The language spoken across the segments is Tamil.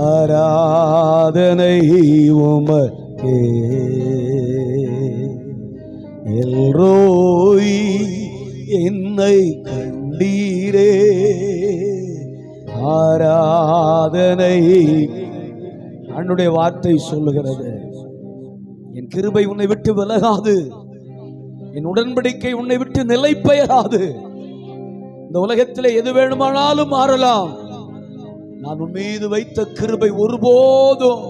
ஆராதனை உமக்கே. எல்ரோய் என்னை கண்டீரே, ஆராதனை. அன்னுடைய வார்த்தை சொல்லுகிறது, என் கிருபை உன்னை விட்டு விலகாது, என் உடன்படிக்கை உன்னை விட்டு நிலை பெயராது. இந்த உலகத்திலே எது வேணுமானாலும் மாறலாம், நான் உன் மீது வைத்த கிருபை ஒருபோதும்,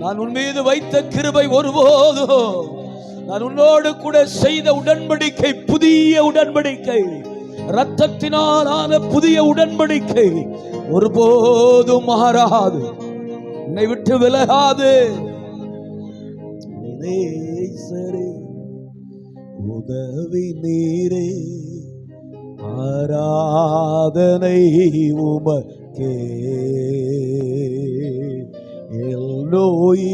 நான் உன் மீது வைத்த கிருபை ஒருபோதும், நான் உன்னோடு கூட செய்த உடன்படிக்கை புதிய உடன்படிக்கை, இரத்தத்தினால் ஆன புதிய உடன்படிக்கை ஒருபோதும் மாறாது, உன்னை விட்டு விலகாது. சரி, உதவி நீரே, ஆராதனை உமக்கே. எல்லோய்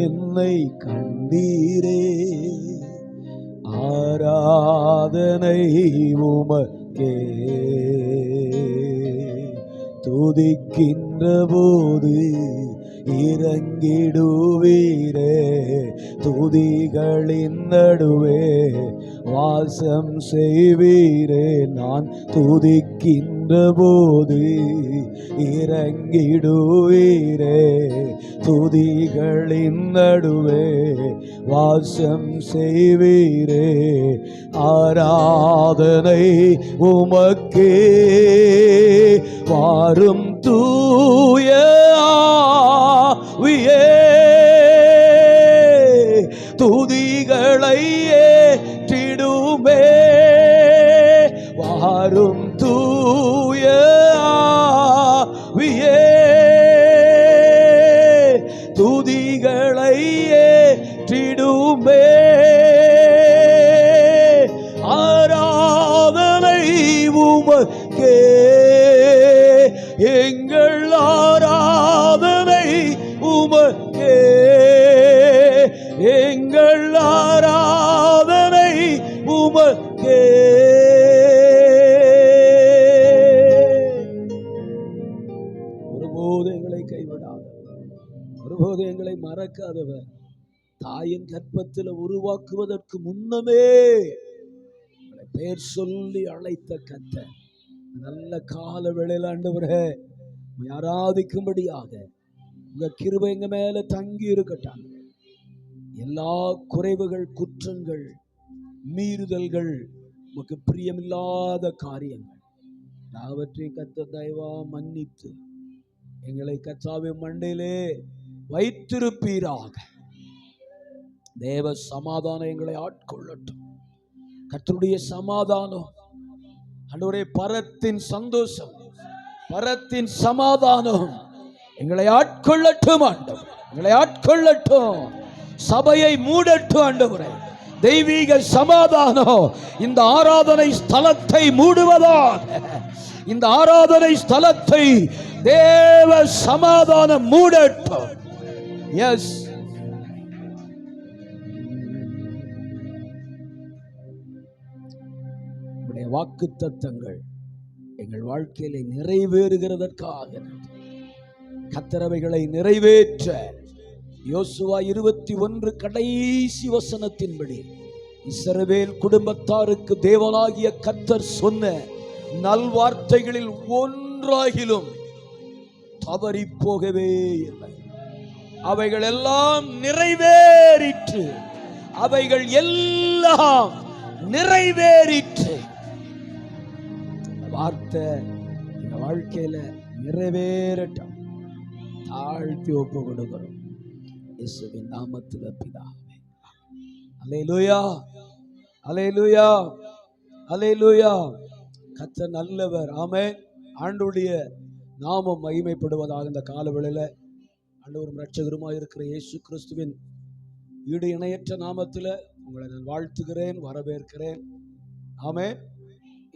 என்னை கண்டீரே, ஆராதனை உமக்கே. துதிக்கின்ற போது இறங்கிடுவீரே, துதிகளின் நடுவே வாசம் செய்வீரே. நான் துதிக்கின்ற போது இறங்கிடுவீரே, துதிகளின் நடுவே வாசம் செய்வீரே. ஆராதனை உமக்கே, வாரும் தூய ஆவியே, துதிகளை ஏற்றிடுமே. வாரும் தூய ஆவியே, துதிகளை ஏற்றிடுமே. ஆராதனை உமக்கே, எங்கள் ஆராதனை உமக்கே, எங்கள் ஆராதனை உமக்கே. ஒருபோது எங்களை கைவிடாதவர், ஒருபோது எங்களை மறக்காதவர், தாயின் கற்பத்தில் உருவாக்குவதற்கு முன்னமே பெயர் சொல்லி அழைத்த கர்த்தர், நல்ல கால வேளையில் ஆண்டவரே ஆராதிக்கும்படியாக உங்க கிருபை எங்க மேல தங்கி இருக்கட்டாங்க. எல்லா குறைவுகள், குற்றங்கள், மீறுதல்கள், உமக்கு பிரியமில்லாத காரியங்கள் எல்லாவற்றையும் கர்த்தர் தயவா மன்னித்து எங்களை கர்த்தாவின் மண்டையிலே வைத்திருப்பீராக. தேவ சமாதானம் எங்களை ஆட்கொள்ளட்டும். கர்த்தருடைய சமாதானம் ஆண்டவரே, பரத்தின் சந்தோஷம், பரத்தின் சமாதானம் எங்களை ஆட்கொள்ளட்டும். ஆண்டவர் எங்களை ஆட்கொள்ளட்டும், சபையை மூடட்டும். ஆண்டவரே, தெய்வீக சமாதானம் இந்த ஆராதனை ஸ்தலத்தை மூடுவதாக, இந்த ஆராதனை ஸ்தலத்தை தேவ சமாதானம் மூடட்டும். எஸ், வாக்குத்தத்தங்கள் எங்கள் வாழ்க்கையில நிறைவேறுகிறதற்காக கர்த்தரவைகளை நிறைவேற்ற யோசுவா 21 கடைசி வசனத்தின்படி இஸ்ரவேல் குடும்பத்தாருக்கு தேவனாகிய கர்த்தர் சொன்ன நல்வார்த்தைகளில் ஒன்றாகிலும் தவறி போகவே இல்லை. அவைகள் எல்லாம் நிறைவேறிற்று, அவைகள் எல்லாம் நிறைவேறிற்று. வார்த்தை இந்த வாழ்க்கையில நிறைவேறட்டும். தாழ்த்தி ஒப்பு கொடுக்கிறோம் இயேசுவின் நாமத்தில் பிதாவே. அல்லேலூயா, அல்லேலூயா, அல்லேலூயா. கர்த்தர் நல்லவர். ஆமென். ஆண்டவருடைய நாமம் மகிமைப்படுவதாக. இந்த காலவேளையில ஆண்டவரும் இரட்சகருமாய் இருக்கிற இயேசு கிறிஸ்துவின் ஈடு இணையற்ற நாமத்தில் உங்களை நான் வாழ்த்துகிறேன், வரவேற்கிறேன். ஆமென்.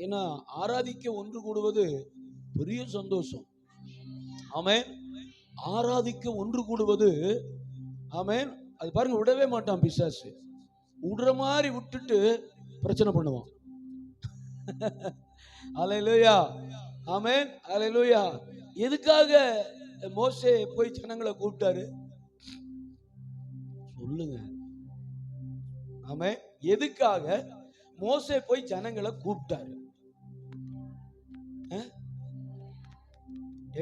ஏன்னா ஆராதிக்க ஒன்று கூடுவது பெரிய சந்தோஷம். ஆமென். ஆராதிக்க ஒன்று கூடுவது, ஆமென், அது பாருங்க, விடவே மாட்டான் பிசாசு. விடுற மாதிரி விட்டுட்டு பிரச்சனை பண்ணுவான். அல்லேலூயா, ஆமென், அல்லேலூயா. எதுக்காக மோசே போய் ஜனங்களை கூப்பிட்டாரு? சொல்லுங்க. ஆமே. எதுக்காக மோசே போய் ஜனங்களை கூப்பிட்டாரு?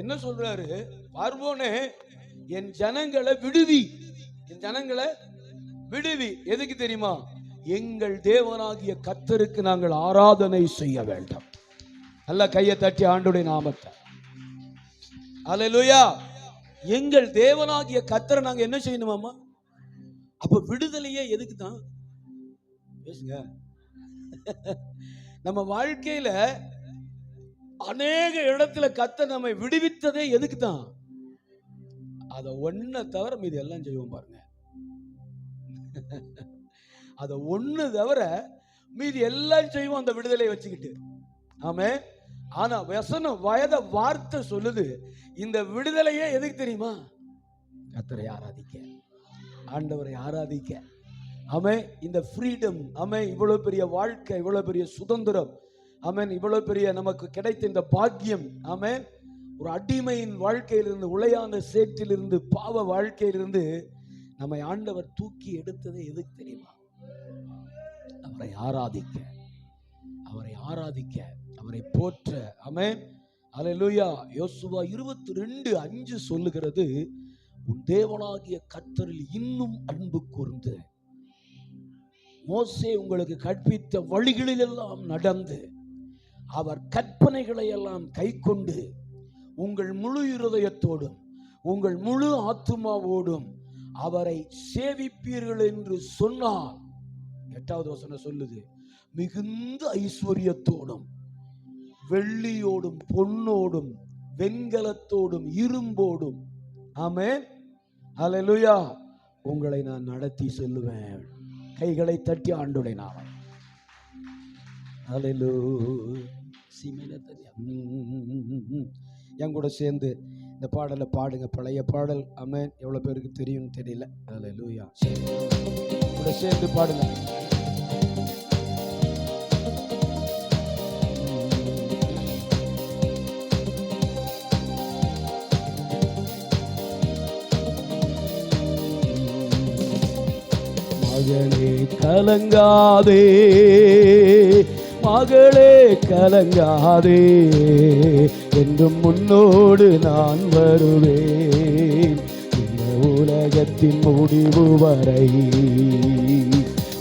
என்ன சொல்றாரு? பார்வோனே, என் ஜனங்களை விடுவி, என் ஜனங்களை விடுவி. எதுக்கு தெரியுமா? எங்கள் தேவனாகிய கர்த்தருக்கு நாங்கள் ஆராதனை செய்ய வேண்டும். நல்ல கையை தட்டி ஆண்டவருடைய நாமத்தை. அல்லேலூயா. எங்கள் தேவனாகிய கர்த்தரை நாங்க என்ன செய்யணுமாமா? அப்ப விடுதலையே எதுக்கு தான்? பேசுங்க. நம்ம வாழ்க்கையில அநேக இடத்துல கர்த்தர் நம்மை விடுவித்ததே எதுக்கு தான்? அதை ஒன்ன தவிர மீது எல்லாம் செய்வோம் பாருங்க. அதை ஒண்ணு தவிர மீதி எல்லாம் செய்வோம் அந்த விடுதலையை வச்சுக்கிட்டு. ஆமே. ஆனா வசனம் வார்த்தை சொல்லுது, இந்த விடுதலையே எதுக்கு தெரியுமா? கர்த்தரை ஆராதிக்க, ஆண்டவரை ஆராதிக்க. ஆமே. இந்த ஃப்ரீடம், ஆமே, இவ்வளவு பெரிய வாழ்க்கை, இவ்வளவு பெரிய சுதந்திரம், ஆமென், இவ்வளவு பெரிய நமக்கு கிடைத்த இந்த பாக்கியம், ஆமென். ஒரு அடிமையின் வாழ்க்கையிலிருந்து, உளையான சேற்றிலிருந்து, பாவ வாழ்க்கையிலிருந்து நம்மை ஆண்டவர் தூக்கி எடுத்தது எதுக்கு தெரியுமா? அவரை ஆராதிக்க, அவரை ஆராதிக்க, அவரை போற்ற. ஆமென். அல்லேலூயா. யோசுவா 22:5 சொல்லுகிறது, உன் தேவனாகிய கர்த்தரில் இன்னும் அன்பு கூர்ந்து மோசே உங்களுக்கு கற்பித்த வழிகளில் எல்லாம் நடந்து அவர் கற்பனைகளை எல்லாம் கைக்கொண்டு உங்கள் முழு இருதயத்தோடும் உங்கள் முழு ஆத்துமாவோடும் அவரை சேவிப்பீர்கள் என்று சொன்னார். 8வது வசனம் சொல்லுது, மிகுந்த ஐஸ்வர்யத்தோடும் வெள்ளியோடும் பொன்னோடும் வெண்கலத்தோடும் இரும்போடும், ஆமென், அல்லேலூயா, உங்களை நான் நடத்தி செல்லுவேன். கைகளை தட்டி ஆண்டவருடைய நாமம். அல்லேலூயா. என் கூட சேர்ந்து இந்த பாடலை பாடுங்க. பழைய பாடல். ஆமென். எவ்வளவு பேருக்கு தெரியும் தெரியல. அல்லேலூயா. கூட சேர்ந்து பாடுங்க. மகனே கலங்காதே, மகளே கலங்காதே, என்றும் முன்னோடு நான் வருவேன் இந்த உலகத்தின் முடிவு வரை.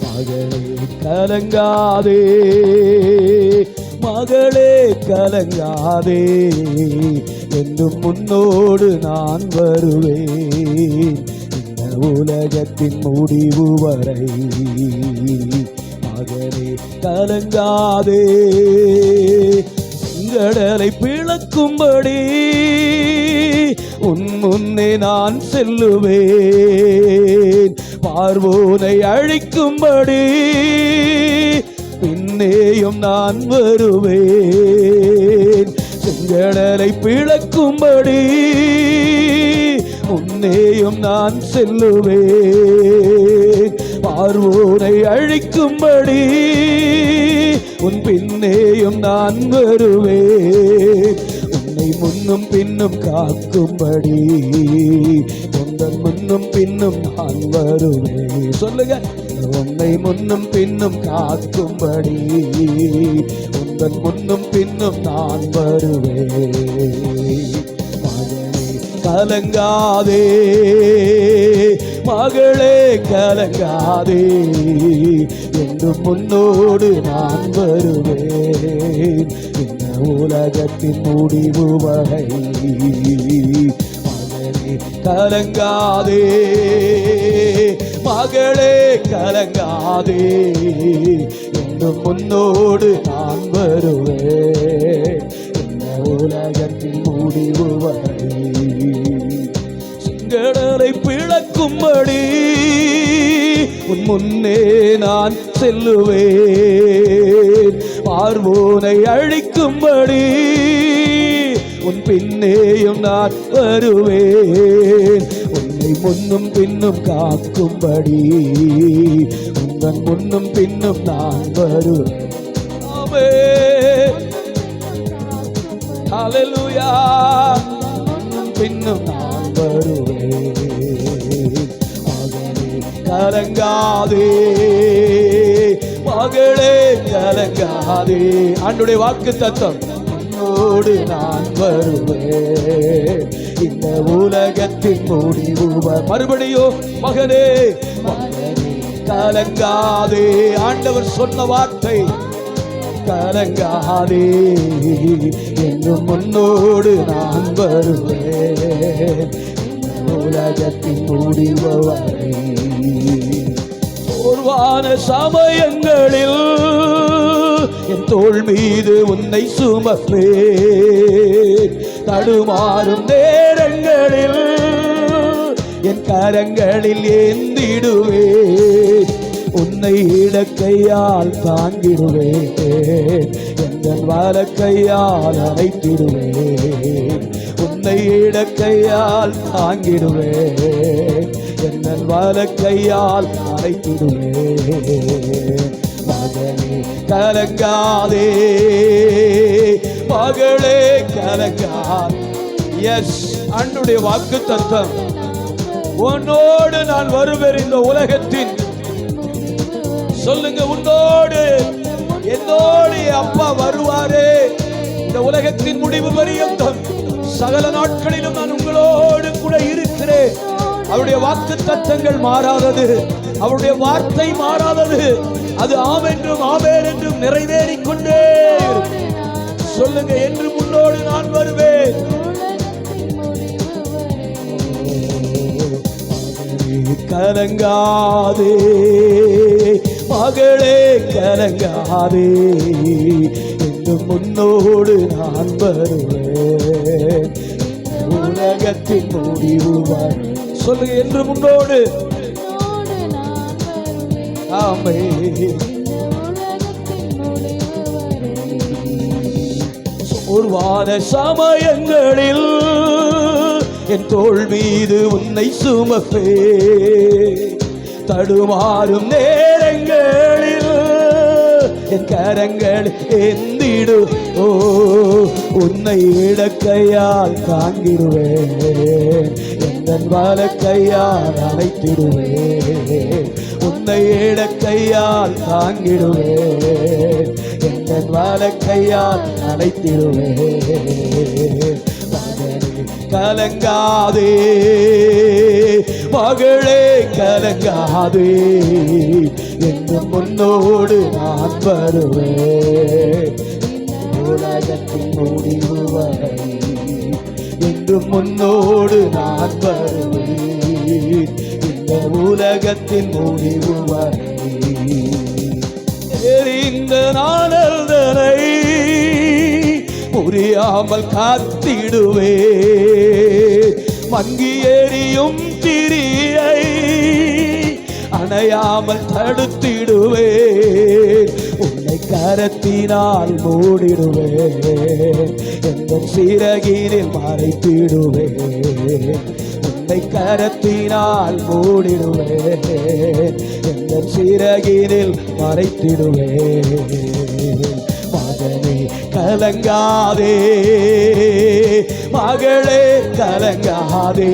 மகளே கலங்காதே, மகளே கலங்காதே, என்றும் முன்னோடு நான் வருவேன் இந்த உலகத்தின் முடிவு வரை. மகனே கலங்காதே, கடலை பிளக்கும்படி உன் முன்னே நான் செல்லுவேன். பார்வோனை அழிக்கும்படி பின்னேயும் நான் வருவேன். செங்கடலை பிளக்கும்படி முன்னேயும் நான் செல்லுவேன். பார்வோனை அழிக்கும்படி உன் பின்னேயும் நான் வருவேன். உன்னை முன்னும் பின்னும் காக்கும்படி உந்தன் முன்னும் பின்னும் நான் வருவேன். சொல்லுங்க. உன்னை முன்னும் பின்னும் காக்கும்படி உந்தன் முன்னும் பின்னும் நான் வருவேன். கலங்காதே, மகளே கலங்காதே, என்று முன்னோடு நான் வருவேன் இந்த உலகத்தின் முடிவு வரை. மகளே கலங்காதே, மகளே கலங்காதே, என்று முன்னோடு நான் வருவேன் இந்த உலகத்தின் முடிவு வரை. கடலை பிளக்கும்படி உன் முன்னே நான் செல்லுவேன். பார்வோனை அழிக்கும்படி உன் பின்னேயும் நான் வருவேன். உன்னை முன்னும் பின்னும் காக்கும்படி உந்தன் முன்னும் பின்னும் நான் வருவேன். ஆமென். ஹல்லேலூயா. பின்னும் நான் வருவேன். மகனே கலங்காதே, மகளே கலங்காதே. ஆண்டவருடைய வாக்கு தத்தம், உன்னோடு நான் வருவேன். இந்த உலகத்தின் முடிவு மறுபடியும் மகனே மகனே கலங்காதே. ஆண்டவர் சொன்ன வார்த்தை, கலங்காதே, இன்னும் முன்னோடு நான் வருவேன். உலகத்தின் முடிவு வரை சோர்வான சமயங்களில் என் தோள் மீது உன்னை சுமப்பேன். தடுமாறும் நேரங்களில் என் கரங்களில் ஏந்திடுவேன். உன்னை இடக்கையால் தாங்கிடுவேன், என் வலக்கையால் அணைத்திடுவேன். உன்னை இடக்கையால் தாங்கிடுவேன், என் வலக்கையால் அணைத்திடுவேன். மகனே கலங்காதே, மகளே கலங்காதே. எஸ், ஆண்டவருடைய வாக்கு தத்தம், உன்னோடு நான் வருவேன். இந்த உலகத்தின் சொல்லுங்க, உன்னோடு என்னோடு அப்பா வருவாரே. இந்த உலகத்தின் முடிவு பரியந்தம் சகல நாட்களிலும் நான் உங்களோடு கூட இருக்கிறேன். அவருடைய வாக்கு தத்தங்கள் மாறாதது, அவருடைய வார்த்தை மாறாதது. அது ஆம் என்றும் ஆமென் என்றும் நிறைவேறிக் கொண்டே. சொல்லுங்க, என்று முன்னோடு நான் வருவேன். கலங்காதே, மகளே கலங்காதே, இன்னும் முன்னோடு நான் வருவேன். உலகத்தின் முடிவு வரை சொல்லுங்க, என்று முன்னோடு. ஆமென். சோர்வான சமயங்களில் என் தோள் மீது உன்னை சுமப்பேன். தடுமாறும் நேரங்களில் என் கரங்கள் ஏந்திடு. ஓ, உன்னை இடக்கையால் தாங்கிடுவேன், என் வலக்கையால் அணைத்திடுவேன். உன்னை இடக்கையால் தாங்கிடுவேன், என் வலக்கையால் அணைத்திடுவேன். கலங்காதே, மகளே கலங்காதே, என்று முன்னோடு நான் வருவேன். உலகத்தின் முடிவு வரை என்று முன்னோடு நான் வருவேன். இந்த உலகத்தின் முடிவு வரை இந்த நாளை புரியாமல் காத்திடுவேன். மங்கி எரியும் திரியை அணையாமல் தடுத்திடுவேன். உன்னை கரத்தினால் மூடிடுவேன், எந்த சிறகினில் மறைத்திடுவேன். உன்னை கரத்தினால் மூடிடுவேன், எந்த சிறகினில் மறைத்திடுவேன். மகனே கலங்காதே, மகளே கலங்காதே,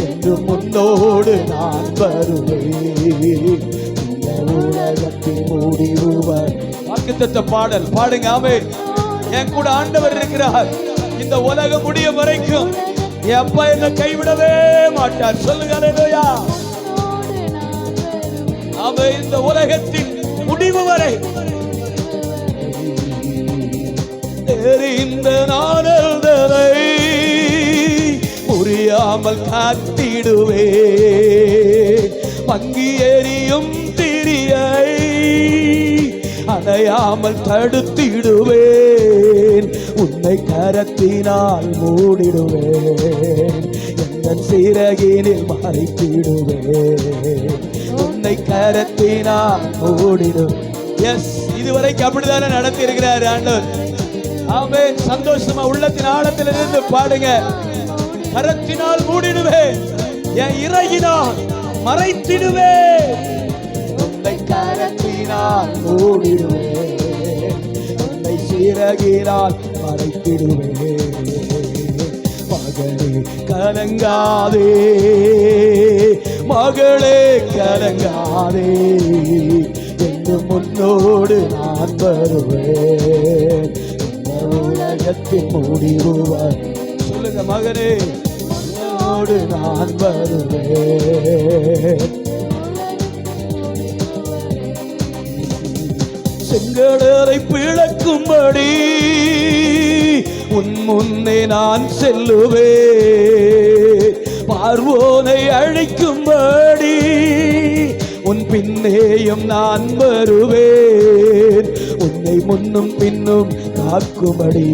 என்று முன்னோடு நான் வருவேன். இந்த உலகத்தின் முடிவு வரை. வாக்குத்தத்த பாடல் பாடுங்க. ஆமென். என் கூட ஆண்டவர் இருக்கிறார். இந்த உலகம் முடிய வரைக்கும் என் அப்பா என்னை கைவிடவே மாட்டார். சொல்லுங்க அல்லேலூயா. ஆமென். இந்த உலகத்தின் முடிவு வரை இந்த நாளை புரியாமல் காத்திடுவேன். மங்கி எரியும் திரியை அணையாமல் தடுத்திடுவேன். உன்னை கரத்தினால் மூடிடுவேன், எந்த சிறகினில் மறைத்திடுவேன். உன்னை கரத்தினால் மூடிடுவேன். எஸ், இதுவரைக்கும் அப்படித்தானே நடத்தி இருக்கிறார் ஆண்டவர். ஆமென். சந்தோஷமா உள்ளத்தின் ஆழத்திலிருந்து பாடுங்க. கரத்தினால் மூடிடுவேன், என் இறகினால் மறைத்திடுவேன். உன்னை கரத்தினால் மூடிடுவேன், உன்னை சிறகினால் மறைத்திடுவேன். மகனே கலங்காதே, மகளே கலங்காதே, என்று முன்னோடு நான் வருவேன். இந்த உலகத்தின் முடிவு சொல்லுங்க மகனே, முன்னோடு நான் வருவேன். செங்கடலை பிளக்கும்படி உன் முன்னே நான் செல்லுவேன். பார்வோனை அழிக்கும்படி உன் பின்னேயும் நான் வருவேன். உன்னை முன்னும் பின்னும் காக்கும்படி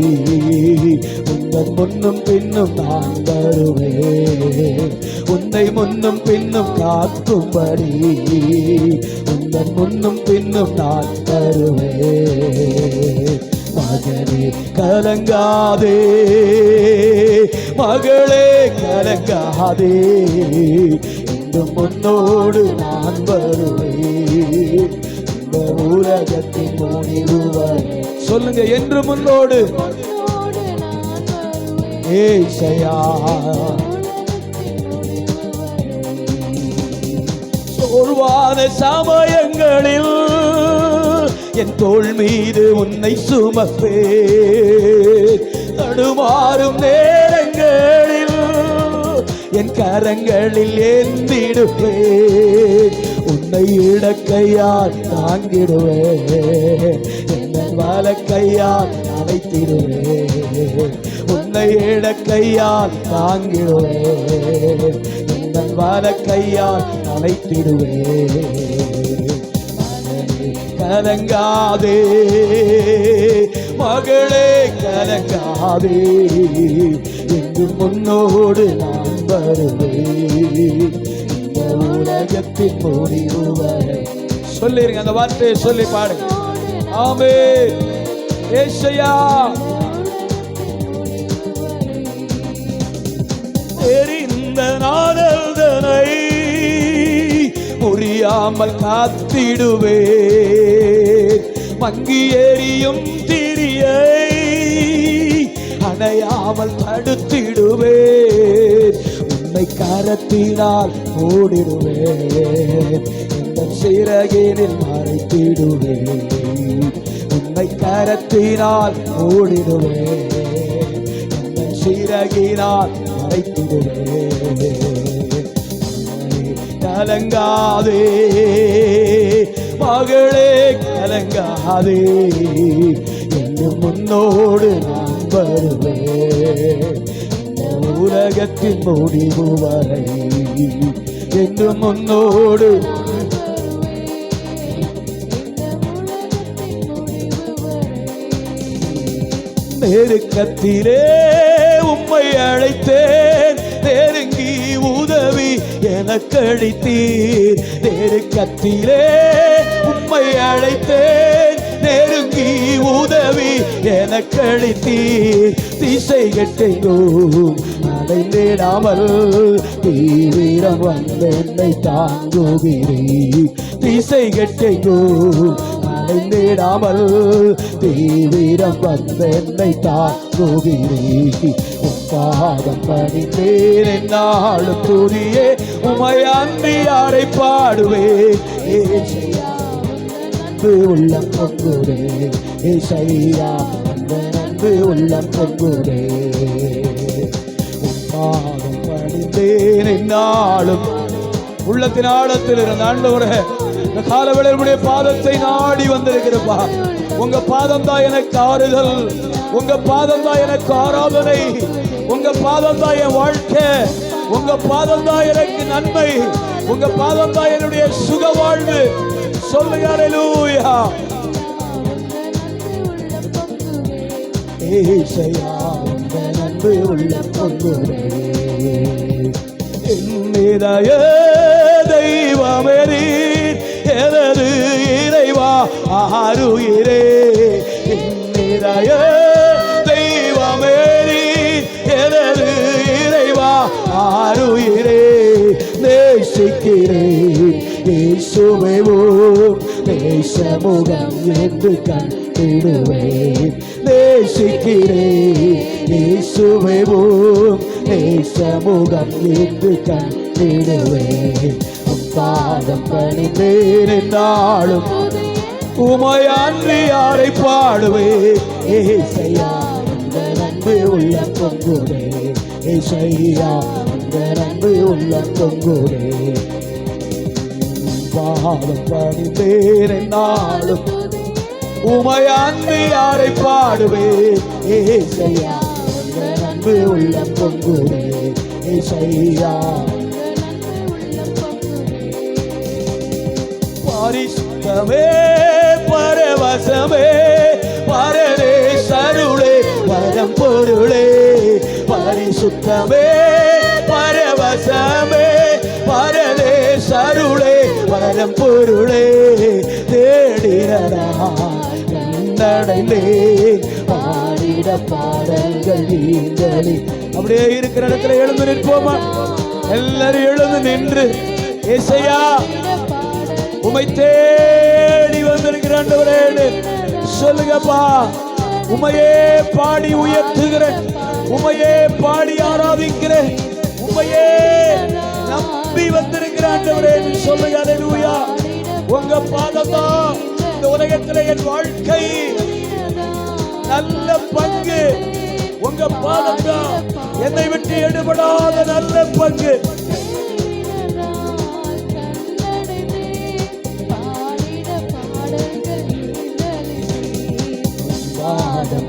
உந்தன் முன்னும் பின்னும் நான் வருவேன். உன்னை முன்னும் பின்னும் காக்கும்படி உந்தன் முன்னும் பின்னும் நான் வருவேன். மகனே கலங்காதே, மகளே கலங்காதே, இந்த முன்னோடு நான் வருவேன். இந்த உலகத்தின் முடிவு சொல்லுங்க, என்று முன்னோடு ஏசையா. சோர்வான சமயங்களில் என் தோள் மீது உன்னை சுமப்பேன். தடுமாறும் நேரங்களில் என் கரங்களில் ஏந்திடுவேன். உன்னை இடக்கையால் தாங்கிடுவேன், என் வலக்கையால் அழைத்திடுவேன். உன்னை இடக்கையால் தாங்கிடுவேன், என் வலக்கையால் அழைத்திடுவேன். கலங்காதே, மகளே கலங்காதே, என்று முன்னோடு நான் வருவேன். இந்த உலகத்தின் முடிவு வரை சொல்லிருங்க, அந்த வார்த்தையை சொல்லி பாடுங்க. ஆமென். ஏசாயா தெரிந்த நாதனை புரியாமல் காத்திடுவேன். மங்கி எரியும் திரியை அணையாமல் தடுத்திடுவேன். உன்னை கரத்தினால் ஓடிடுவேன், இந்த சிறகினில் மறைத்திடுவேன். உன்னை கரத்தினால் ஓடிடுவேன், இந்த சிறகினால் மறைத்திடுவேன். கலங்காதே, மகளே கலங்காதே, என்று முன்னோடு நான் வருவேன். இந்த உலகத்தின் முடிவு வரை என்று முன்னோடு நெருக்கத்திலே உம்மை அழைத்தேன், நெருங்கி உதவி எனக்களித்தீர். நெருக்கத்திலே உம்மை அழைத்தேன், நெருங்கி உதவி எனக்களித்தீர். திசை கெட்டெங்கும் அடைந்திடாமல் தீவிரம் வந்து என்னை தாங்குகிறீர். திசை கெட்டெங்கும் அடைந்திடாமல் தீவிரம் வந்து என்னை தாங்குகிறீர். பாதம் பணிந்தேன் என்னாலும் துதியே, உமை அன்றி யாரை பாடுவேன். அன்பு உள்ளம் பொங்குதே, ஏசையா அந்த அன்பு உள்ளம் பொங்குதே. பாதம் பணிந்தேன் என்னாலும் உள்ளத்தின் ஆழத்தில் இருந்த ஆண்டவரே, இந்த காலவேளையிலே பாதத்தை நாடி வந்திருக்கிறப்பா. உங்க பாதம் தான் எனக்கு ஆறுதல், உங்க பாதம் தான் எனக்கு ஆராதனை, உங்க பாதம் தான் என் வாழ்க்கை, உங்க பாதம் தான் எனக்கு நன்மை, உங்க பாதம் தான் என்னுடைய சுக வாழ்வு. சொல்லுங்க அல்லேலூயா. ஏசையா உங்க அன்பு உள்ளம் பொங்குதே. என்னுடைய தெய்வமே நீர், எனது இறைவா ஆருயிரே. என்னுடைய தெய்வமே நீர், எனது இறைவா ஆருயிரே. நேசிக்கிறேன் இயேசுவே உம் நேசமுகம் என்று கண்டிடுவேன். நேசிக்கிறேன் இயேசுவே உம் நேசமுகம் இன்று கண்டிடுவேன். பாதம் பணிந்தேனாலும் உமையன்றி யாரை பாடுவே. ஏசையா அந்த அன்பு உள்ள பொங்குவே. ஏசையா அந்த அன்பு உள்ள பொங்குவே. பாதம் பணிந்தேனாலும் உமையன்றி யாரை பாடுவே. ஏசையா அந்த அன்பு உள்ள பொங்குவே. ஏசையா பரிசுத்தமே பரவசமே பரரே சருளே வரம் பொருளே. பரிசுத்தமே பரவசமே பரரே சருளே வரம் பொருளே. தேடினடா கண்டடைந்தேன் பாடிட பாடல்கள் நீங்களே. அப்படியே இருக்கிற இடத்துல எழுந்து நிற்போமா? எல்லாரும் எழுந்து நின்று ஏசையா உமை தேடி வந்திருக்கிறேன் சொல்லுங்கப்பா. உமையே பாடி உயர்த்துகிறேன், உமையே பாடி ஆராதிக்கிறேன், உமையே நம்பி வந்திருக்கிறேன் சொல்லுங்க. அல்லேலூயா. உங்க பாதம் தான் இந்த உலகத்தில் என் வாழ்க்கை நல்ல பங்கு. உங்க பாதம் தான் என்னை விட்டு எடுபடாத நல்ல பங்கு.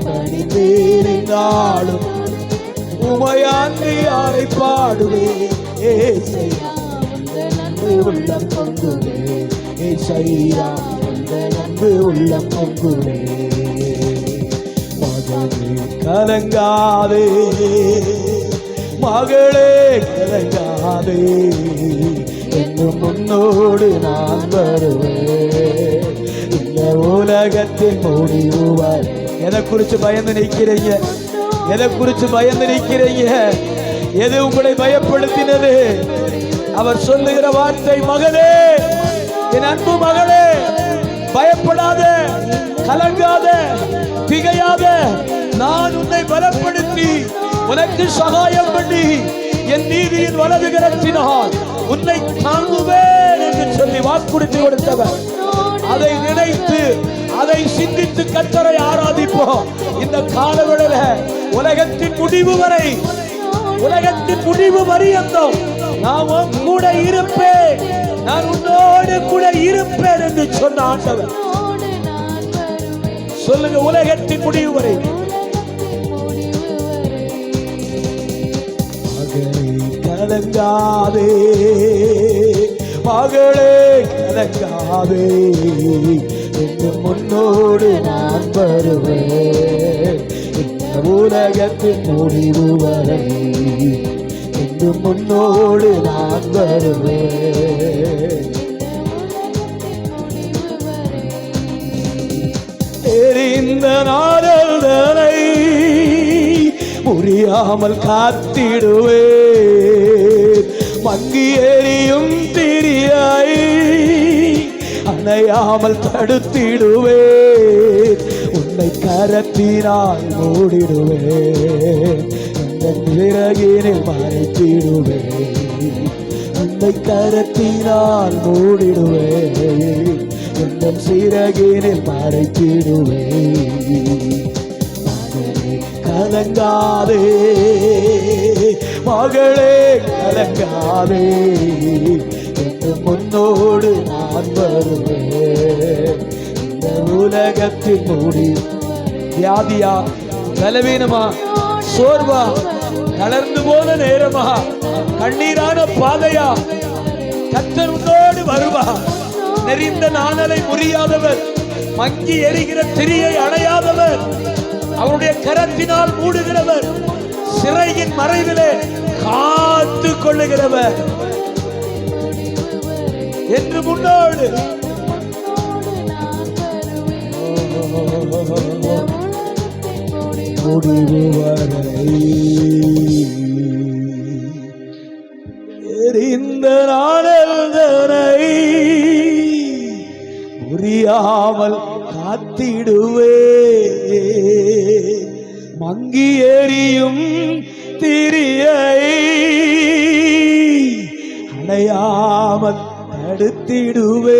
பணிந்தேனாலும் உமையன்றி யாரை பாடுவே. ஏசையா அந்த அன்பு உள்ள பொங்குவே. ஏசையா அந்த அன்பு உள்ள பொங்குவே. மகளே கலங்காதே, மகளே கலங்காதே, என்னும் முன்னோடு நான் வருவேன். இந்த உலகத்தின் முடிவு வரை. எதை குறித்து பயந்து நிற்கிறீங்க? எதை குறித்து பயந்து நிற்கிறீங்க? எது உங்களை பயப்படுத்தினது? அவர் சொல்லுகிற வார்த்தை, மகளே, என் அன்பு மகளே, பயப்படாத, கலங்காத, திகையாத. நான் உன்னை பலப்படுத்தி உனக்கு சகாயம் பண்ணி என் நீதியின் வலது கரத்தினால் உன்னை தாங்குவேன் என்று சொல்லி வாக்குறுதி கொடுத்தவர். அதை நினைத்து அதை சிந்தித்து கர்த்தரை ஆராதிப்போம். இந்த காலவெளியில உலகத்தின் முடிவு வரை, உலகத்தின் முடிவு பரியந்தம் நான் கூட இருப்பேன், நான் உன்னோடு கூட இருப்பேன் என்று சொன்ன ஆண்டவர். சொல்லுங்க, உலகத்தின் முடிவு வரை. மகளே கலங்காதே, மகளே கலங்காதே, என்று முன்னோடு நான் வருவேன். இந்த உலகத்தின் முடிவு வரை என்று முன்னோடு நான் வருவேன். தெரிந்த நாடல்தனை புரியாமல் காத்திடுவேன். மங்கி எரியும் திரியாய் அணையாமல் தடுத்திடுவேன். உன்னை கரத்தினால் மூடிடுவேன், இந்த விறகினில் மறைத்திடுவேன். உன்னை கரத்தினால் மூடிடுவேன், இந்த சிறகினில் மறைத்திடுவேன். மகளே கலங்காதே, மகளே கலங்காதே, என்று முன்னோடு நான் வருவேன். இந்த உலகத்தின் மூடி. வியாதியா, பலவீனமா, சோர்வா, தளர்ந்து போன நேரமா, கண்ணீரான பாதையா, கர்த்தர் உன்னோடு வருவார். நெறிந்த நாணலை முறியாதவர், மங்கி எரிகிற திரியை அணையாதவர், அவருடைய கரத்தினால் மூடுகிறவர், சிறையின் மறைவிலே காத்து கொள்ளுகிறவர் என்று முன்னோடு. முடிவு வரை எரிந்த நாணல்தனை புரியாமல் காத்திடுவே. மங்கி எரியும் நித்திரியை அடையாமல் தடுத்திடுவேன்,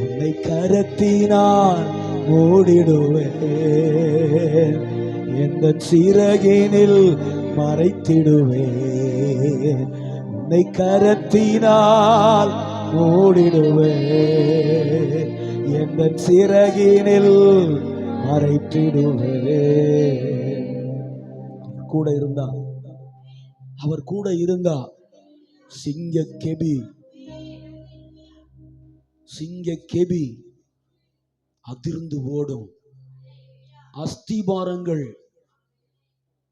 உன்னை கரத்தினால் மூடிடுவேன், எந்த சிறகினில் மறைத்திடுவேன், உன்னை கரத்தினால் மூடிடுவேன், எந்த சிறகினில் மறைத்திடுவேன். கூட இருந்தா, அவர் கூட இருந்தா சிங்க கெபி அதிர்ந்து ஓடும். அஸ்திபாரங்கள்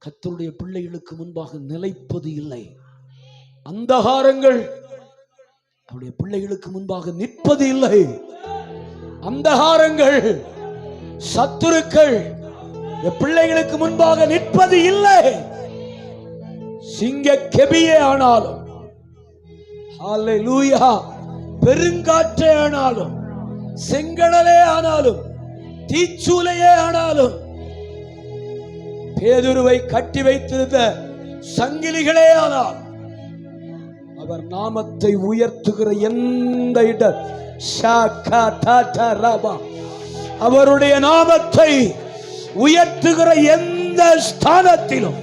கர்த்தருடைய பிள்ளைகளுக்கு முன்பாக நிலைப்பது இல்லை. அந்தகாரங்கள் அவருடைய பிள்ளைகளுக்கு முன்பாக நிற்பது இல்லை. அந்தகாரங்கள், சத்துருக்கள் பிள்ளைகளுக்கு முன்பாக நிற்பது இல்லை. சிங்க கெபியே ஆனாலும், ஹல்லேலூயா, பெருங்காற்றே ஆனாலும், செங்கடலே ஆனாலும், தீச்சூளையே ஆனாலும், பேதுருவை கட்டி வைத்திருந்த சங்கிலிகளே ஆனால், அவர் நாமத்தை உயர்த்துகிற எந்த இடம், அவருடைய நாமத்தை உயர்த்துகிற எந்த ஸ்தானத்திலும்,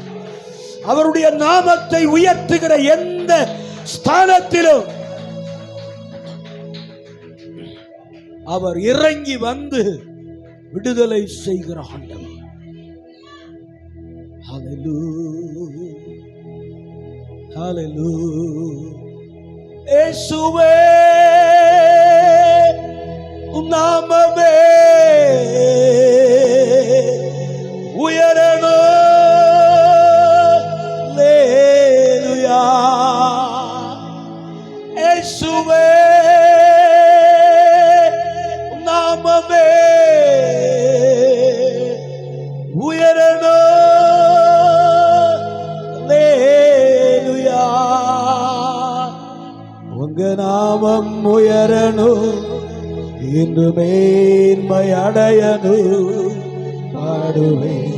அவருடைய நாமத்தை உயர்த்துகிற எந்த ஸ்தானத்திலும் அவர் இறங்கி வந்து விடுதலை செய்கிற ஆண்டவர். ஹல்லேலூயா, ஹல்லேலூயா. இயேசுவே உம் நாமமே உயரணும். ஹல்லேலூயா. இயேசுவே உம் நாமமே உயரணும். ஹல்லேலூயா. உங்க நாமம் உயரணும், இன்று மேன்மை அடையணும். பாடுவேன்,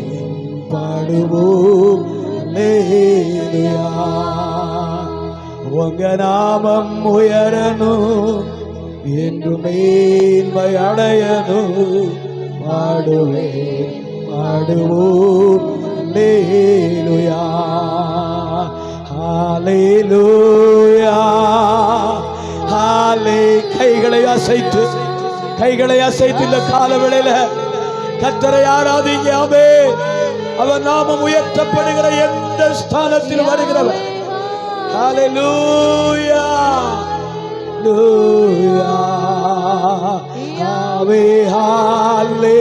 பாடுவோம் அல்லேலூயா. உங்க நாமம் உயரணும், இன்று மேன்மை அடையணும். பாடுவேன், பாடுவோம் அல்லேலூயா. ஹல்லேலூயா, ஹல்லே. கைகளை அசைத்து இந்த காலவேளையில கர்த்தரை ஆராதிங்க. ஆமென். அவர் நாமம் உயர்த்தப்படுகிற எந்த ஸ்தானத்தில் வருகிறவர். ஹல்லேலூயா, ஹல்லேலூயா. ஆவே ஹல்லே,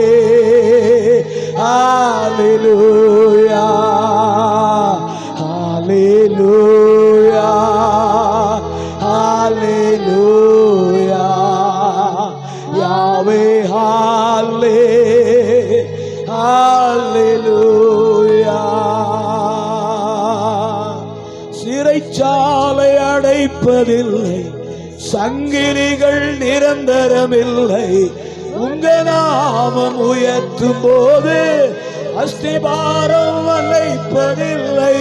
ஹல்லேலூயா, ஹல்லேலூயா, ஹல்லேலூயா. யாவே ஹல்லே, ஹல்லேலூயா. சிறைச்சாலை அடைப்பதில்லை, சங்கிலிகள் நிரந்தரமில்லை. உங்க நாமம் உயர்த்தும் போது அஸ்திபாரம் அழைப்பதில்லை.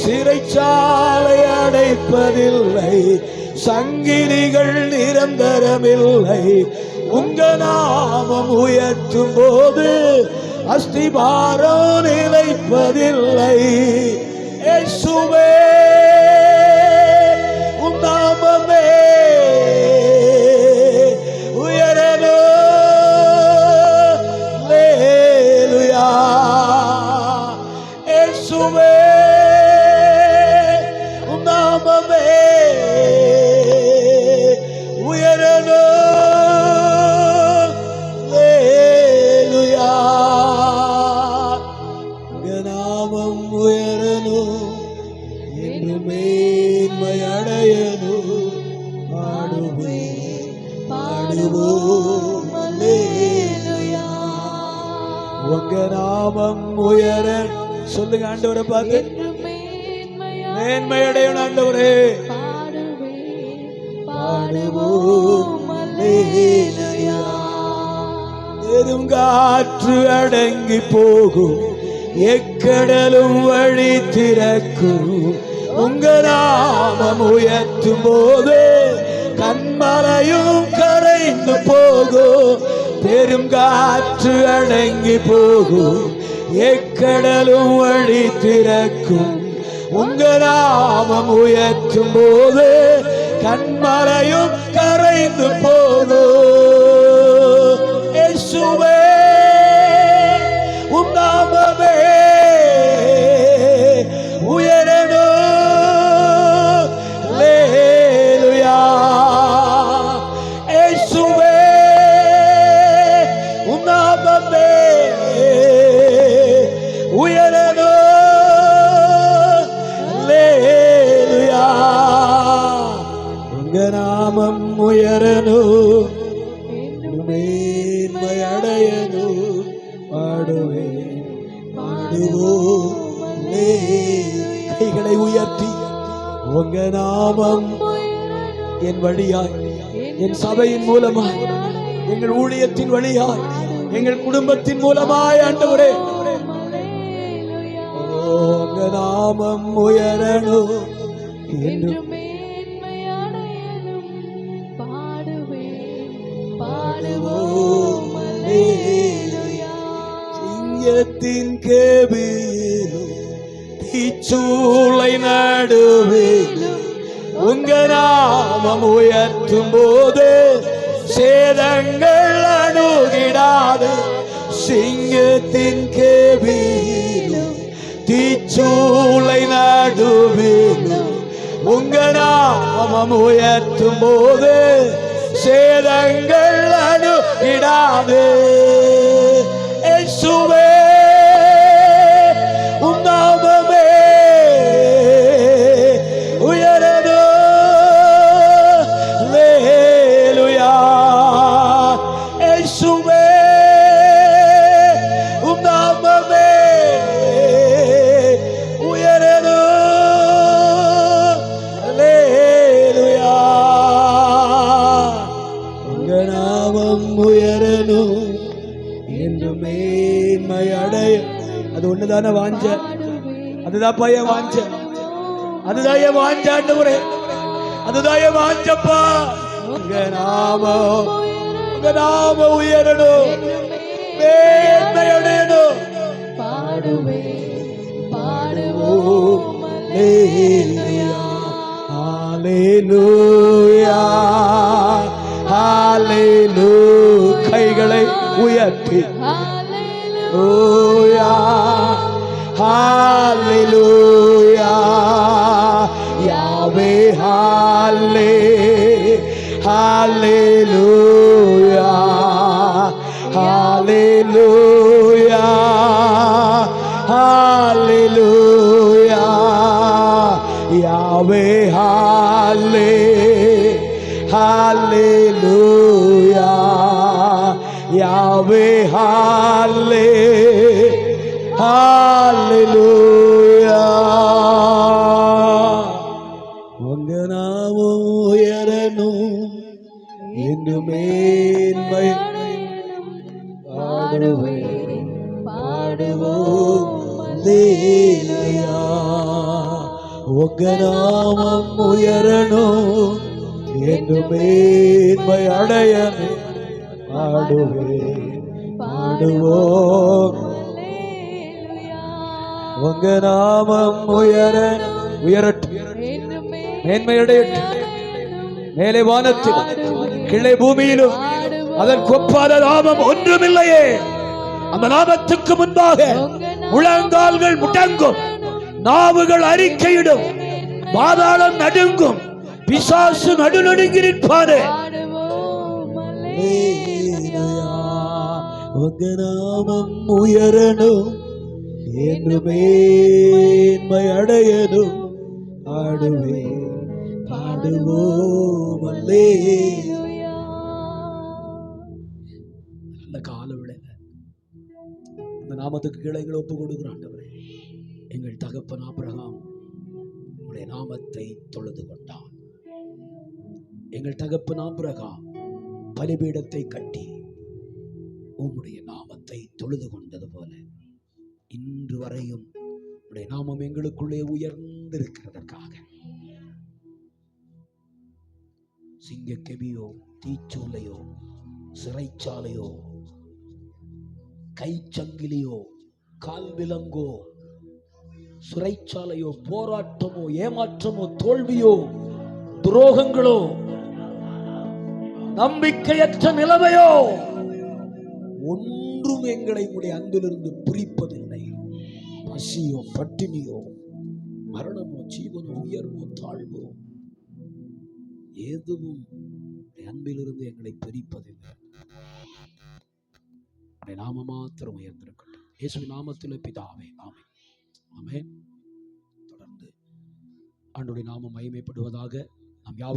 சிறைச்சாலை அடைப்பதில்லை, சங்கிலிகள் நிரந்தரமில்லை. உங்க நாமம் உயர்த்தும் போது அஸ்திபாரம் நிலைப்பதில்லை. இயேசுவே உம் நாமமே உயரணும். அல்லேலூயா. இயேசுவே உம் நாமமே உயரணும். அல்லேலூயா. உங்க நாமம் உயரணும், என்று மேன்மை அடையணும். பாடுவேன், பாடுவோம் அல்லேலூயா. உங்க நாமம் உயர சொல்லுங்க ஆண்டவரை பார்த்து. மேன்மை அடையணும் ஆண்டவரே. பாடுவோம் அல்லேலூயா. பெருங்காற்று அடங்கி போகும், எக்கடலும் வழி திறக்கும். உங்க நாமம் உயர்த்தும் போது கண்மலையும் கரைந்து போகும், பெரும் காற்று அடங்கி போகும். எக்கடலும் வழி திறக்கும். உங்க நாமம் உயர்த்தும் போது கண்மலையும் கரைந்து போகும். இயேசுவே உம் நாமமே உயரணும். அல்லேலூயா. இயேசுவே உம் நாமமே உயரணும். அல்லேலூயா. உங்க நாமம் உயரணும், மேன்மை அடையணும். பாடுவேன் பாடுவோம். கைகளை உயர்த்தி உங்க நாமம் என் வழியாய், என் சபையின் மூலமாய், எங்கள் ஊழியத்தின் வழியாய், எங்கள் குடும்பத்தின் மூலமாய் ஆண்டவரே உங்க நாமம் உயரணும் என்று சிங்கத்தின் கேபிலும் தீச்சூளை நடுவிலும் உங்க நாமம் உயர்த்தும் போது சேதங்கள் அணுகிடாது. சிங்கத்தின் கேபிலும் தீச்சூளை நடுவிலும் உங்க நாமம் உயர்த்தும் போது சேதங்கள் அணுகிடாது. இயேசுவே உம் நாமமே உயரணும். அல்லேலூயா. இயேசுவே உம் நாமமே உயரணும். அல்லேலூயா. உங்க நாமம் உயரணும் என்று மேன்மை அடைய. அது ஒண்ணுதான வாஞ்ச, அதுதான் பையன் வாஞ்ச, அதுதான் என் வாஞ்சாண்டவரே, அதுதான் என் வாஞ்சப்பா. உங்க நாமம் உயரணும், மேன்மை அடையணும். பாடுவோம் ஹல்லேலூயா. ஹல்லேலூயா. கைகளை உயர்த்தி ஹல்லேலூயா. ஹல்லேலூயா. யாவே ஹல்லே ஹல்லேலூயா. ஹல்லேலூயா. ஹல்லேலூயா. யாவே ஹல்லே ஹல்லேலூயா. யாவே ஹல்லே ஹல்லேலூயா. உங்க நாமம் உயரணும் என்று மேன்மை பாடுவேன் பாடுவோம். அல்லேலூயா. உங்க நாமம் உயரணும் என்று மேன்மை அடையணும். பாடுவேன் பாடுவோம். உங்க நாமம் உயரட்டும், மேன்மை அடையட்டும். மேலே வானத்தில் கீழே பூமியிலும் அதற்கு ஒப்பாத நாமம் ஒன்றுமில்லையே. அந்த நாமத்துக்கு முன்பாக முழங்கால்கள் முடங்கும், நாவுகள் அறிக்கையிடும், பாதாளம் நடுங்கும், பிசாசு நடுநடுங்கி நிற்பானே. உங்க நாமம் உயரணும் என்று மேன்மை அடையணும். பாடுவேன் பாடுவோம். அல்லேலூயா. நல்ல கால விளைங்க இந்த நாமத்துக்கு கிளைகளை ஒப்பு கொடுக்கிறோம். ஆண்டவரே, எங்கள் தகப்பன் ஆபிரகாம் உம்முடைய நாமத்தை தொழுது கொண்டான். எங்கள் தகப்பன் ஆபிரகாம் பலிபீடத்தை கட்டி உம்முடைய நாமத்தை தொழுது கொண்டது போல இன்று இதுவரையும் உடைய நாமம் எங்களுக்குள்ளே உயர்ந்திருக்கிறதற்காக. சிங்க கெபியோ, தீச்சூளையோ, சிறைச்சாலையோ, கைச்சங்கிலியோ, கால் விலங்கோ, சிறைச்சாலையோ, போராட்டமோ, ஏமாற்றமோ, தோல்வியோ, துரோகங்களோ, நம்பிக்கையற்ற நிலைமையோ ஒன்றும் எங்களை உடைய அன்பிலிருந்து பிரிப்பதில்லை. பசியோ, பட்டினியோ, மரணமோ, ஜீவனோ, உயர்வோ, தாழ்வோ எதுவும் அன்பிலிருந்து எங்களை பிரிப்பதில்லை. நாம மாத்திரம் உயர்ந்திருக்கட்டும். இயேசுவின் நாமத்தில் பிதாவே, ஆமென். ஆமென். தொடர்ந்து ஆண்டவருடைய நாமம் மகிமைப்படுவதாக. நாம் யாவரும்